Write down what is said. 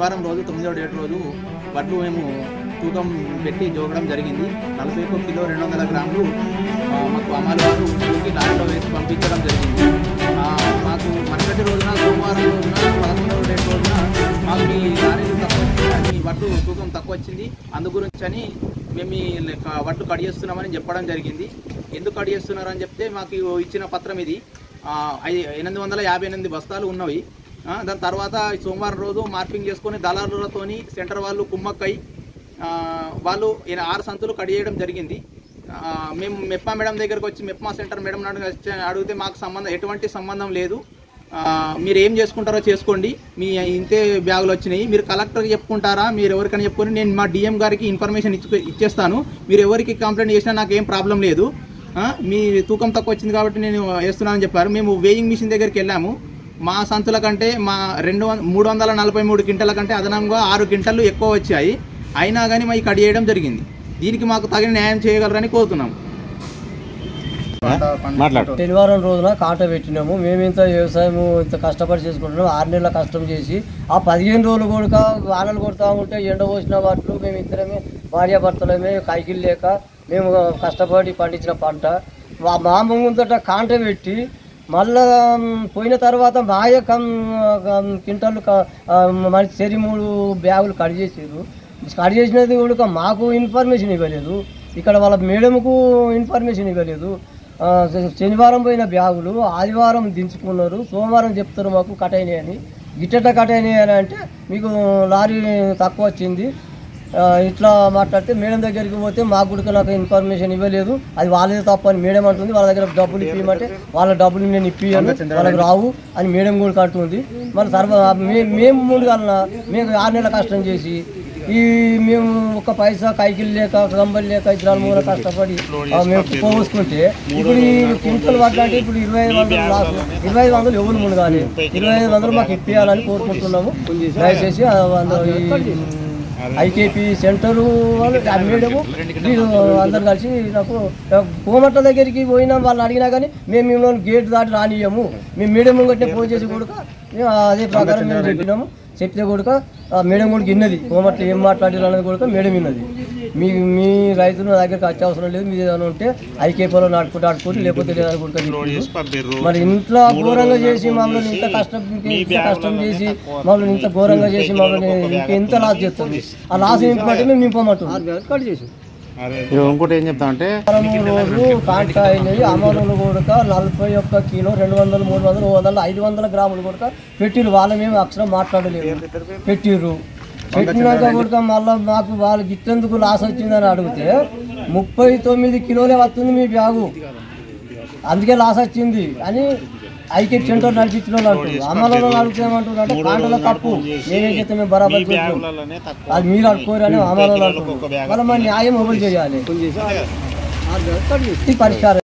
సోమవారం రోజు 9వ డేట్ రోజు వడ్లు మేము తూకం పెట్టి జోగడం జరిగింది. 41 కిలో 200 గ్రాములు మాకు అమలు వారు ఊరికి లారీలో వేసి పంపించడం జరిగింది. మాకు మరుసటి రోజున సోమవారం రోజున 11వ డేట్ రోజున మాకు మీ లారీలు తక్కువ వచ్చింది, మీ వడ్లు తూకం తక్కువ వచ్చింది, అందు గురించి అని మేము ఈ వడ్లు కట్ చేస్తున్నామని చెప్పడం జరిగింది. ఎందుకు కట్ చేస్తున్నారని చెప్తే మాకు ఇచ్చిన పత్రం ఇది 858 బస్తాలు ఉన్నవి. దాని తర్వాత సోమవారం రోజు మార్పింగ్ చేసుకొని దళారులతోని సెంటర్ వాళ్ళు కుమ్మక్కై వాళ్ళు 6 సంతులు కట్ చేయడం జరిగింది. మేము మెప్మా మేడం దగ్గరకు వచ్చి మెప్మా సెంటర్ మేడం అడిగితే మాకు ఎటువంటి సంబంధం లేదు, మీరు ఏం చేసుకుంటారో చేసుకోండి, మీ ఇంతే బ్యాగులు వచ్చినాయి, మీరు కలెక్టర్కి చెప్పుకుంటారా, మీరు ఎవరికైనా చెప్పుకొని నేను మా డిఎం గారికి ఇన్ఫర్మేషన్ ఇచ్చేస్తాను, మీరు ఎవరికి కంప్లైంట్ చేసినా నాకు ఏం ప్రాబ్లం లేదు, మీ తూకం తక్కువ వచ్చింది కాబట్టి నేను వేస్తున్నానని చెప్పారు. మేము వేయింగ్ మిషన్ దగ్గరికి వెళ్ళాము. మా సంతుల కంటే మా 343 క్వింటాల కంటే అదనంగా 6 క్వింటాలు ఎక్కువ వచ్చాయి. అయినా కానీ మాకు కట్ చేయడం జరిగింది. దీనికి మాకు తగిన న్యాయం చేయగలరని కోరుతున్నాం. శనివారం రోజున కాంట పెట్టినాము. మేము ఇంత వ్యవసాయం ఇంత కష్టపడి చేసుకుంటున్నాము. 6 నెలల కష్టం చేసి ఆ 15 రోజులు కూడా వానలు కొడతా ఉంటే ఎండ పోసిన వాటిలో మేము ఇద్దరమే భార్యాభర్తలమే కైకిలు లేక మేము కష్టపడి పండించిన పంట మా ముందట కాంట పెట్టి మళ్ళా పోయిన తర్వాత మాయ క్వింటాలు మంచి 3 బ్యాగులు కట్ చేసారు. కట్ చేసినది కూడా మాకు ఇన్ఫర్మేషన్ ఇవ్వలేదు, ఇక్కడ వాళ్ళ మేడంకు ఇన్ఫర్మేషన్ ఇవ్వలేదు. శనివారం పోయిన బ్యాగులు ఆదివారం దించుకున్నారు, సోమవారం చెప్తారు మాకు కట్ అయినాయని. గిట్టట కట్ అయినాయని అంటే మీకు లారీ తక్కువ వచ్చింది ఇట్లా మాట్లాడితే మేడం దగ్గరికి పోతే మాకు కూడా నాకు ఇన్ఫర్మేషన్ ఇవ్వలేదు, అది వాళ్ళదే తప్పు అని మేడం అంటుంది. వాళ్ళ దగ్గర డబ్బులు ఇప్పియమంటే వాళ్ళ డబ్బులు నేను ఇప్పియను, వాళ్ళకి రావు అని మేడం కూడా అంటుంది. మళ్ళీ మేము ముందుగా మేము 6 నెలల కష్టం చేసి మేము ఒక పైసా కైకిలు లేక గంబలు లేక 2-3 కష్టపడి మేము పోసుకుంటే ఇప్పుడు ఈ క్వింటల్ పడ్డంటే ఇప్పుడు 2500 లాస్. 2500 ఎవరు ముందుగాలి, 2500 మాకు ఇప్పియాలని కోరుకుంటున్నాము. దయచేసి ఐకేపీ సెంటరు వాళ్ళు మేడము అందరు కలిసి నాకు కోమట్ల దగ్గరికి పోయినా వాళ్ళు అడిగినా కానీ మేము మిమ్మల్ని గేట్ దాటి రానియము, మేము మేడం ముంగట్నే ఫోన్ చేసి కూడా అదే ప్రకారం మేము చెప్పినాము. చెప్తే కూడా మేడం కూడా విన్నది, కోమట్లు ఏం మాట్లాడారు అనేది కూడా మేడం విన్నది. మీ రైతులు నా దగ్గరికి వచ్చే అవసరం లేదు, మీరు ఏదైనా ఉంటే ఐకేపీలో ఆడుకుంటే లేకపోతే లేదని కూడా మరి ఇంట్లో ఘోరంగా చేసి మమ్మల్ని ఇంత కష్టం చేసి మమ్మల్ని ఇంత ఘోరంగా చేసి మమ్మల్ని ఇంకెంత లాస్ చేస్తుంది. ఆ లాస్ నింపమంటే మేము నింపమంటున్నాం. కట్ చేసి ఇంకోటి ఏం చెప్తామంటే రోజు కాంటా అయినవి అమరులు కూడా 41 కిలో 200, 300, 100, 500 గ్రాములు కూడా పెట్టిరు. వాళ్ళ మేము అక్షరం మాట్లాడలేదు, పెట్టిర్రు. పెట్టినాక కూడా మళ్ళీ మాకు వాళ్ళకి ఇట్టెందుకు లాస్ వచ్చిందని అడిగితే 39 కిలోలే వస్తుంది మీ బ్యాగు, అందుకే లాస్ వచ్చింది అని ఐకేపీ సెంటర్ నడిపించిన వాళ్ళు అంటారు. అమలలో అడుగుతామంటారు అంటే కాంటలో తప్పు, నేనేం చేస్తే మేము బరాబర్ చేస్తాం, అది మీరు అడుకోరు అని అమలలో అంటారు. మళ్ళీ మా న్యాయం ఎవరు చేయాలి పరిష్కారం.